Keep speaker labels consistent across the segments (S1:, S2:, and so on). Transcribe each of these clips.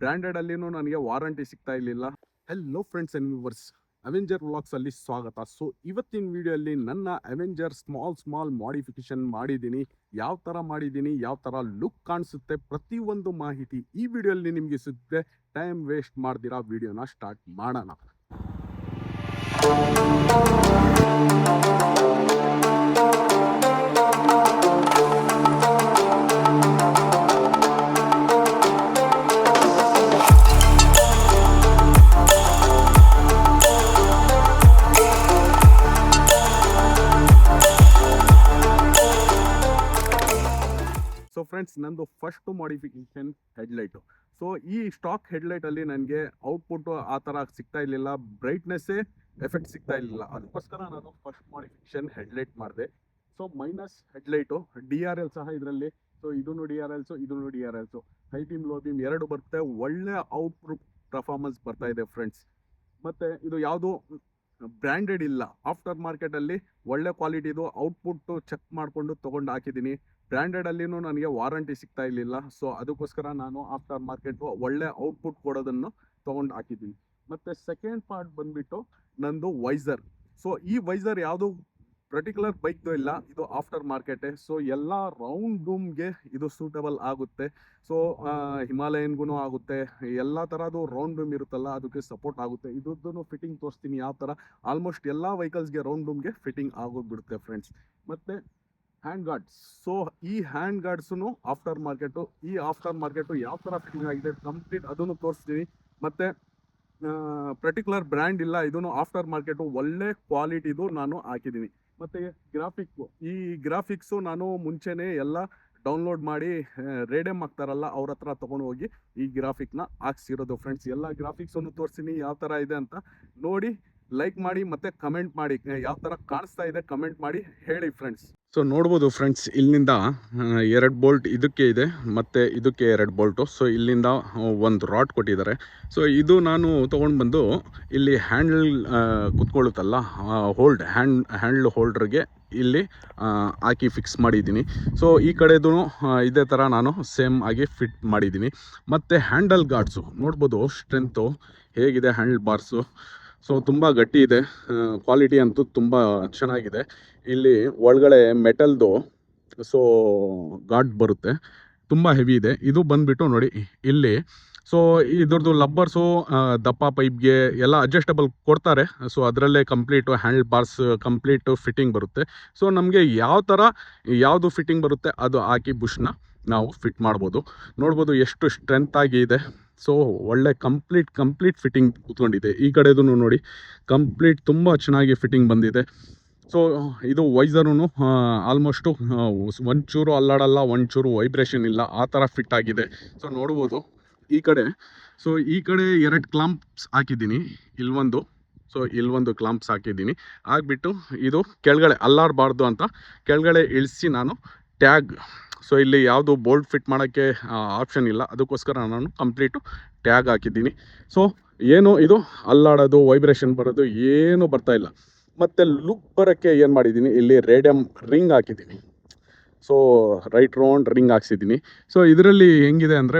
S1: ಬ್ರ್ಯಾಂಡೆಡಲ್ಲಿನೂ ನನಗೆ ವಾರಂಟಿ ಸಿಗ್ತಾ ಇರಲಿಲ್ಲ. Hello friends and viewers, Avenger ವ್ಲಾಗ್ಸಲ್ಲಿ ಸ್ವಾಗತ. ಸೊ ಇವತ್ತಿನ ವಿಡಿಯೋಲ್ಲಿ ನನ್ನ ಅವೆಂಜರ್ ಸ್ಮಾಲ್ ಮಾಡಿಫಿಕೇಶನ್ ಮಾಡಿದ್ದೀನಿ. ಯಾವ ಥರ ಮಾಡಿದ್ದೀನಿ, ಯಾವ ಥರ ಲುಕ್ ಕಾಣಿಸುತ್ತೆ, ಪ್ರತಿಯೊಂದು ಮಾಹಿತಿ ಈ ವಿಡಿಯೋಲ್ಲಿ ನಿಮಗೆ ಸಿಗುತ್ತೆ. ಟೈಮ್ ವೇಸ್ಟ್ ಮಾಡ್ದಿರಾ ವಿಡಿಯೋನ ಸ್ಟಾರ್ಟ್ ಮಾಡೋಣ. ಸೊ ಫ್ರೆಂಡ್ಸ್, ನಂದು ಫಸ್ಟ್ ಮಾಡಿಫಿಕೇಶನ್ ಹೆಡ್ಲೈಟು. ಸೊ ಈ ಸ್ಟಾಕ್ ಹೆಡ್ಲೈಟಲ್ಲಿ ನನಗೆ ಔಟ್ಪುಟ್ಟು ಆ ಥರ ಸಿಗ್ತಾ ಇರಲಿಲ್ಲ, ಬ್ರೈಟ್ನೆಸ್ಸೇ ಎಫೆಕ್ಟ್ ಸಿಗ್ತಾ ಇರಲಿಲ್ಲ. ಅದಕ್ಕೋಸ್ಕರ ನಾನು ಫಸ್ಟ್ ಮಾಡಿಫಿಕೇಶನ್ ಹೆಡ್ಲೈಟ್ ಮಾಡಿದೆ. ಸೊ ಮೈನಸ್ ಹೆಡ್ಲೈಟು, DRL ಸಹ ಇದರಲ್ಲಿ. ಸೊ ಇದನ್ನು DRLಸು, ಇದನ್ನು DRLಸು, ಹೈ ಬೀಮ್ ಲೋ ಬೀಮ್ ಎರಡು ಬರುತ್ತೆ. ಒಳ್ಳೆ ಔಟ್ಪುಟ್ ಪರ್ಫಾರ್ಮೆನ್ಸ್ ಬರ್ತಾ ಇದೆ ಫ್ರೆಂಡ್ಸ್. ಮತ್ತು ಇದು ಯಾವುದು ಬ್ರ್ಯಾಂಡೆಡ್ ಇಲ್ಲ, ಆಫ್ಟರ್ ಮಾರ್ಕೆಟಲ್ಲಿ ಒಳ್ಳೆ ಕ್ವಾಲಿಟಿದು ಔಟ್ಪುಟ್ಟು ಚೆಕ್ ಮಾಡಿಕೊಂಡು ತೊಗೊಂಡು ಹಾಕಿದ್ದೀನಿ. ಬ್ರ್ಯಾಂಡೆಡಲ್ಲಿನೂ ನನಗೆ ವಾರಂಟಿ ಸಿಗ್ತಾ ಇರಲಿಲ್ಲ. ಸೊ ಅದಕ್ಕೋಸ್ಕರ ನಾನು ಆಫ್ಟರ್ ಮಾರ್ಕೆಟು ಒಳ್ಳೆ ಔಟ್ಪುಟ್ ಕೊಡೋದನ್ನು ತೊಗೊಂಡು ಹಾಕಿದ್ದೀನಿ. ಮತ್ತು ಸೆಕೆಂಡ್ ಪಾರ್ಟ್ ಬಂದುಬಿಟ್ಟು ನಂದು ವೈಸರ್. ಸೊ ಈ ವೈಸರ್ ಯಾವುದು ಪರ್ಟಿಕ್ಯುಲರ್ ಬೈಕ್ದು ಇಲ್ಲ, ಇದು ಆಫ್ಟರ್ ಮಾರ್ಕೆಟೇ. ಸೊ ಎಲ್ಲ ರೌಂಡ್ ರೂಮ್ಗೆ ಇದು ಸೂಟಬಲ್ ಆಗುತ್ತೆ. ಸೊ ಹಿಮಾಲಯನ್ಗೂ ಆಗುತ್ತೆ, ಎಲ್ಲ ಥರದ್ದು ರೌಂಡ್ ರೂಮ್ ಇರುತ್ತಲ್ಲ ಅದಕ್ಕೆ ಸಪೋರ್ಟ್ ಆಗುತ್ತೆ. ಇದ್ರದ್ದು ಫಿಟ್ಟಿಂಗ್ ತೋರಿಸ್ತೀನಿ ಯಾವ ಥರ. ಆಲ್ಮೋಸ್ಟ್ ಎಲ್ಲ ವೆಹಿಕಲ್ಸ್ಗೆ ರೌಂಡ್ ರೂಮ್ಗೆ ಫಿಟ್ಟಿಂಗ್ ಆಗೋಗ್ಬಿಡುತ್ತೆ ಫ್ರೆಂಡ್ಸ್. ಮತ್ತು ಹ್ಯಾಂಡ್ ಗಾರ್ಡ್ಸ್. ಸೊ ಈ ಹ್ಯಾಂಡ್ ಗಾರ್ಡ್ಸು ಆಫ್ಟರ್ ಮಾರ್ಕೆಟು. ಈ ಆಫ್ಟರ್ ಮಾರ್ಕೆಟು ಯಾವ ಥರ ಫಿಟ್ಟಿಂಗ್ ಆಗಿದೆ ಕಂಪ್ಲೀಟ್ ಅದನ್ನು ತೋರಿಸ್ತೀನಿ. ಮತ್ತು ಪರ್ಟಿಕ್ಯುಲರ್ ಬ್ರ್ಯಾಂಡ್ ಇಲ್ಲ, ಇದನ್ನು ಆಫ್ಟರ್ ಮಾರ್ಕೆಟು ಒಳ್ಳೆ ಕ್ವಾಲಿಟಿದು ನಾನು ಹಾಕಿದ್ದೀನಿ. ಮತ್ತು ಗ್ರಾಫಿಕ್ಕು, ಈ ಗ್ರಾಫಿಕ್ಸು ನಾನು ಮುಂಚೆನೇ ಎಲ್ಲ ಡೌನ್ಲೋಡ್ ಮಾಡಿ ರೇಡಿಯಮ್ ಆಗ್ತಾರಲ್ಲ ಅವ್ರ ಹತ್ರ ತೊಗೊಂಡು ಹೋಗಿ ಈ ಗ್ರಾಫಿಕ್ನ ಹಾಕ್ಸಿರೋದು ಫ್ರೆಂಡ್ಸ್. ಎಲ್ಲ ಗ್ರಾಫಿಕ್ಸನ್ನು ತೋರಿಸ್ತೀನಿ ಯಾವ ಥರ ಇದೆ ಅಂತ ನೋಡಿ. ಲೈಕ್ ಮಾಡಿ ಮತ್ತು ಕಮೆಂಟ್ ಮಾಡಿ, ಯಾವ ಥರ ಕಾಣಿಸ್ತಾ ಇದೆ ಕಮೆಂಟ್ ಮಾಡಿ ಹೇಳಿ ಫ್ರೆಂಡ್ಸ್. ಸೊ ನೋಡ್ಬೋದು ಫ್ರೆಂಡ್ಸ್, ಇಲ್ಲಿಂದ 2 ಬೋಲ್ಟ್ ಇದಕ್ಕೆ ಇದೆ ಮತ್ತು ಇದಕ್ಕೆ 2 ಬೋಲ್ಟು. ಸೊ ಇಲ್ಲಿಂದ ಒಂದು ರಾಡ್ ಕೊಟ್ಟಿದ್ದಾರೆ. ಸೊ ಇದು ನಾನು ತೊಗೊಂಡು ಬಂದು ಇಲ್ಲಿ ಹ್ಯಾಂಡಲ್ ಕುತ್ಕೊಳ್ಳುತ್ತಲ್ಲ, ಹ್ಯಾಂಡ್ಲ್ ಹೋಲ್ಡ್ರಿಗೆ ಇಲ್ಲಿ ಹಾಕಿ ಫಿಕ್ಸ್ ಮಾಡಿದ್ದೀನಿ. ಸೊ ಈ ಕಡೆದು ಇದೇ ಥರ ನಾನು ಸೇಮ್ ಆಗಿ ಫಿಟ್ ಮಾಡಿದ್ದೀನಿ. ಮತ್ತು ಹ್ಯಾಂಡಲ್ ಗಾರ್ಡ್ಸು ನೋಡ್ಬೋದು, ಸ್ಟ್ರೆಂತು ಹೇಗಿದೆ ಹ್ಯಾಂಡಲ್ ಬಾರ್ಸು. ಸೊ ತುಂಬ ಗಟ್ಟಿ ಇದೆ, ಕ್ವಾಲಿಟಿ ಅಂತೂ ತುಂಬ ಚೆನ್ನಾಗಿದೆ. ಇಲ್ಲಿ ಒಳಗಡೆ ಮೆಟಲ್ದು ಸೊ ಗಾರ್ಡ್ ಬರುತ್ತೆ, ತುಂಬ ಹೆವಿ ಇದೆ. ಇದು ಬಂದುಬಿಟ್ಟು ನೋಡಿ ಇಲ್ಲಿ. ಸೊ ಇದ್ರದ್ದು ಲಬ್ಬರ್ಸು ದಪ್ಪ ಪೈಪ್ಗೆ ಎಲ್ಲ ಅಡ್ಜಸ್ಟಬಲ್ ಕೊಡ್ತಾರೆ. ಸೊ ಅದರಲ್ಲೇ complete handle bars complete fitting ಬರುತ್ತೆ. ಸೊ ನಮಗೆ ಯಾವ ಥರ ಯಾವುದು ಫಿಟ್ಟಿಂಗ್ ಬರುತ್ತೆ ಅದು ಹಾಕಿ ಬುಷ್ನ ನಾವು ಫಿಟ್ ಮಾಡ್ಬೋದು. ನೋಡ್ಬೋದು ಎಷ್ಟು ಸ್ಟ್ರೆಂತ್ ಆಗಿ ಇದೆ. ಸೊ ಒಳ್ಳೆ ಕಂಪ್ಲೀಟ್ ಫಿಟ್ಟಿಂಗ್ ಕೂತ್ಕೊಂಡಿದೆ. ಈ ಕಡೆದು ನೋಡಿ ಕಂಪ್ಲೀಟ್ ತುಂಬ ಚೆನ್ನಾಗಿ ಫಿಟ್ಟಿಂಗ್ ಬಂದಿದೆ. ಸೊ ಇದು ವೈಸರೂ ಆಲ್ಮೋಸ್ಟು ಒಂಚೂರು ಅಲ್ಲಾಡಲ್ಲ, ಒಂಚೂರು ವೈಬ್ರೇಷನ್ ಇಲ್ಲ, ಆ ಥರ ಫಿಟ್ ಆಗಿದೆ. ಸೊ ನೋಡ್ಬೋದು ಈ ಕಡೆ. ಸೊ ಈ ಕಡೆ 2 ಕ್ಲಾಂಪ್ಸ್ ಹಾಕಿದ್ದೀನಿ, ಇಲ್ಲೊಂದು ಕ್ಲಾಂಪ್ಸ್ ಹಾಕಿದ್ದೀನಿ. ಆಗಿಬಿಟ್ಟು ಇದು ಕೆಳಗಡೆ ಅಲ್ಲಾಡಬಾರ್ದು ಅಂತ ಕೆಳಗಡೆ ಇಳಿಸಿ ನಾನು ಟ್ಯಾಗ್. ಸೊ ಇಲ್ಲಿ ಯಾವುದು ಬೋಲ್ಟ್ ಫಿಟ್ ಮಾಡೋಕ್ಕೆ ಆಪ್ಷನ್ ಇಲ್ಲ, ಅದಕ್ಕೋಸ್ಕರ ನಾನು ಕಂಪ್ಲೀಟು ಟ್ಯಾಗ್ ಹಾಕಿದ್ದೀನಿ. ಸೊ ಏನು ಇದು ಅಲ್ಲಾಡೋದು ವೈಬ್ರೇಷನ್ ಬರೋದು ಏನೂ ಬರ್ತಾ ಇಲ್ಲ. ಮತ್ತು ಲುಕ್ ಬರೋಕ್ಕೆ ಏನು ಮಾಡಿದ್ದೀನಿ, ಇಲ್ಲಿ ರೇಡಿಯಮ್ ರಿಂಗ್ ಹಾಕಿದ್ದೀನಿ. ಸೊ ರೈಟ್ ರೌಂಡ್ ರಿಂಗ್ ಹಾಕ್ಸಿದ್ದೀನಿ. ಸೊ ಇದರಲ್ಲಿ ಹೆಂಗಿದೆ ಅಂದರೆ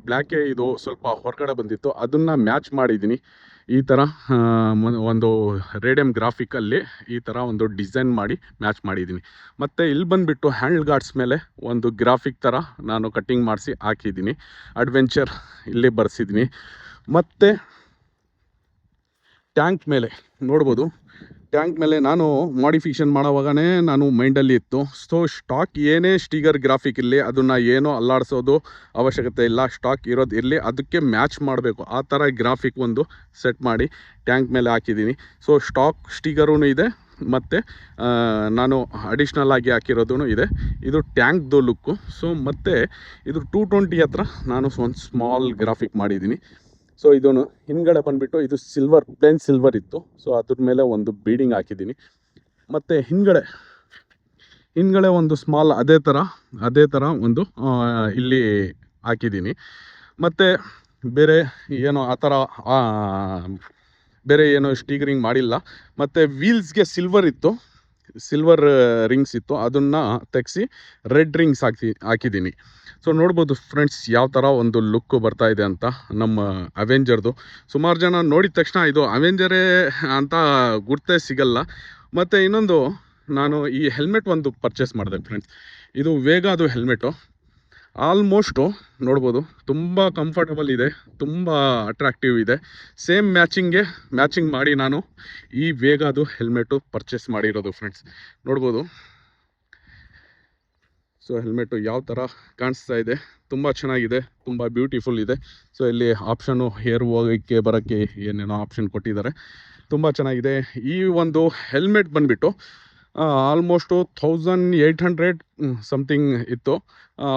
S1: ಬ್ಲ್ಯಾಕೇ ಇದು ಸ್ವಲ್ಪ ಹೊರಗಡೆ ಬಂದಿತ್ತು, ಅದನ್ನು ಮ್ಯಾಚ್ ಮಾಡಿದ್ದೀನಿ. ಈ ಥರ ಒಂದು ರೇಡಿಯಮ್ ಗ್ರಾಫಿಕಲ್ಲಿ ಈ ಥರ ಒಂದು ಡಿಸೈನ್ ಮಾಡಿ ಮ್ಯಾಚ್ ಮಾಡಿದ್ದೀನಿ. ಮತ್ತು ಇಲ್ಲಿ ಬಂದುಬಿಟ್ಟು ಹ್ಯಾಂಡಲ್ ಗಾರ್ಡ್ಸ್ ಮೇಲೆ ಒಂದು ಗ್ರಾಫಿಕ್ ಥರ ನಾನು ಕಟ್ಟಿಂಗ್ ಮಾಡಿಸಿ ಹಾಕಿದ್ದೀನಿ. ಅಡ್ವೆಂಚರ್ ಇಲ್ಲಿ ಬರ್ಸಿದ್ದೀನಿ. ಮತ್ತು ಟ್ಯಾಂಕ್ ಮೇಲೆ ನೋಡ್ಬೋದು, ಟ್ಯಾಂಕ್ ಮೇಲೆ ನಾನು ಮಾಡಿಫಿಕೇಷನ್ ಮಾಡೋವಾಗನೇ ನಾನು ಮೈಂಡಲ್ಲಿ ಇತ್ತು. ಸೊ ಸ್ಟಾಕ್ ಏನೇ ಸ್ಟಿಗರ್ ಗ್ರಾಫಿಕ್ ಇರಲಿ ಅದನ್ನು ಏನೋ ಅಲ್ಲಾಡಿಸೋದು ಅವಶ್ಯಕತೆ ಇಲ್ಲ, ಸ್ಟಾಕ್ ಇರೋದು ಇರಲಿ, ಅದಕ್ಕೆ ಮ್ಯಾಚ್ ಮಾಡಬೇಕು. ಆ ಥರ ಗ್ರಾಫಿಕ್ ಒಂದು ಸೆಟ್ ಮಾಡಿ ಟ್ಯಾಂಕ್ ಮೇಲೆ ಹಾಕಿದ್ದೀನಿ. ಸೊ ಸ್ಟಾಕ್ ಸ್ಟಿಗರೂ ಇದೆ ಮತ್ತು ನಾನು ಅಡಿಷ್ನಲ್ ಆಗಿ ಹಾಕಿರೋದು ಇದೆ. ಇದು ಟ್ಯಾಂಕ್ದು ಲುಕ್ಕು. ಸೊ ಮತ್ತು ಇದು 220 ಹತ್ರ ನಾನು ಒಂದು ಸ್ಮಾಲ್ ಗ್ರಾಫಿಕ್ ಮಾಡಿದ್ದೀನಿ. ಸೊ ಇದನ್ನು ಹಿಂದ್ಗಡೆ ಬಂದುಬಿಟ್ಟು ಇದು ಪ್ಲೇನ್ ಸಿಲ್ವರ್ ಇತ್ತು. ಸೊ ಅದ್ರ ಮೇಲೆ ಒಂದು ಬೀಡಿಂಗ್ ಹಾಕಿದ್ದೀನಿ. ಮತ್ತು ಹಿಂದ್ಗಡೆ ಒಂದು ಸ್ಮಾಲ್ ಅದೇ ಥರ ಒಂದು ಇಲ್ಲಿ ಹಾಕಿದ್ದೀನಿ. ಮತ್ತು ಬೇರೆ ಏನೋ ಆ ಥರ ಬೇರೆ ಏನೋ ಸ್ಟಿಗರಿಂಗ್ ಮಾಡಿಲ್ಲ. ಮತ್ತು ವೀಲ್ಸ್ಗೆ ಸಿಲ್ವರ್ ಇತ್ತು, ಸಿಲ್ವರ್ ರಿಂಗ್ಸ್ ಇತ್ತು, ಅದನ್ನು ತೆಗೆಸಿ ರೆಡ್ ರಿಂಗ್ಸ್ ಹಾಕಿದ್ದೀನಿ. ಸೊ ನೋಡ್ಬೋದು ಫ್ರೆಂಡ್ಸ್ ಯಾವ ಥರ ಒಂದು ಲುಕ್ಕು ಬರ್ತಾ ಇದೆ ಅಂತ ನಮ್ಮ ಅವೆಂಜರ್ದು. ಸುಮಾರು ಜನ ನೋಡಿದ ತಕ್ಷಣ ಇದು ಅವೆಂಜರೇ ಅಂತ ಗುರ್ತೇ ಸಿಗಲ್ಲ. ಮತ್ತು ಇನ್ನೊಂದು, ನಾನು ಈ ಹೆಲ್ಮೆಟ್ ಒಂದು ಪರ್ಚೇಸ್ ಮಾಡಿದೆ ಫ್ರೆಂಡ್ಸ್. ಇದು ವೇಗಾದು ಹೆಲ್ಮೆಟು. ಆಲ್ಮೋಸ್ಟು ನೋಡ್ಬೋದು ತುಂಬ ಕಂಫರ್ಟಬಲ್ ಇದೆ, ತುಂಬ ಅಟ್ರಾಕ್ಟಿವ್ ಇದೆ. ಸೇಮ್ ಮ್ಯಾಚಿಂಗ್ ಮಾಡಿ ನಾನು ಈ ವೇಗಾದು ಹೆಲ್ಮೆಟು ಪರ್ಚೇಸ್ ಮಾಡಿರೋದು ಫ್ರೆಂಡ್ಸ್. ನೋಡ್ಬೋದು ಸೊ ಹೆಲ್ಮೆಟು ಯಾವ ಥರ ಕಾಣಿಸ್ತಾ ಇದೆ, ತುಂಬ ಚೆನ್ನಾಗಿದೆ, ತುಂಬ ಬ್ಯೂಟಿಫುಲ್ ಇದೆ. ಸೊ ಇಲ್ಲಿ ಆಪ್ಷನ್ನು ಹೇರ್ ಹೋಗೋಕ್ಕೆ ಬರೋಕ್ಕೆ ಏನೇನೋ ಆಪ್ಷನ್ ಕೊಟ್ಟಿದ್ದಾರೆ, ತುಂಬ ಚೆನ್ನಾಗಿದೆ. ಈ ಒಂದು ಹೆಲ್ಮೆಟ್ ಬಂದುಬಿಟ್ಟು ಆಲ್ಮೋಸ್ಟು 1800 ಸಮಥಿಂಗ್ ಇತ್ತು.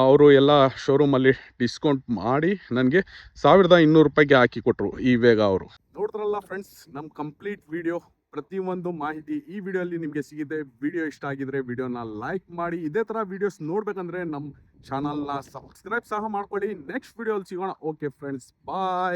S1: ಅವರು ಎಲ್ಲ ಶೋರೂಮಲ್ಲಿ ಡಿಸ್ಕೌಂಟ್ ಮಾಡಿ ನನಗೆ 1200 ರೂಪಾಯಿಗೆ ಹಾಕಿ ಕೊಟ್ಟರು ಈ ವೇಗ ಅವರು. ನೋಡಿದ್ರಲ್ಲ ಫ್ರೆಂಡ್ಸ್, ನಮ್ಮ ಕಂಪ್ಲೀಟ್ ವಿಡಿಯೋ, ಪ್ರತಿಯೊಂದು ಮಾಹಿತಿ ಈ ವಿಡಿಯೋಲ್ಲಿ ನಿಮಗೆ ಸಿಗಿದೆ. ವಿಡಿಯೋ ಇಷ್ಟ ಆಗಿದ್ರೆ ವಿಡಿಯೋನ ಲೈಕ್ ಮಾಡಿ. ಇದೇ ಥರ ವಿಡಿಯೋಸ್ ನೋಡ್ಬೇಕಂದ್ರೆ ನಮ್ಮ ಚಾನಲ್ನ ಸಬ್ಸ್ಕ್ರೈಬ್ ಸಹ ಮಾಡ್ಕೊಳ್ಳಿ. ನೆಕ್ಸ್ಟ್ ವಿಡಿಯೋಲ್ಲಿ ಸಿಗೋಣ. ಓಕೆ ಫ್ರೆಂಡ್ಸ್, ಬಾಯ್.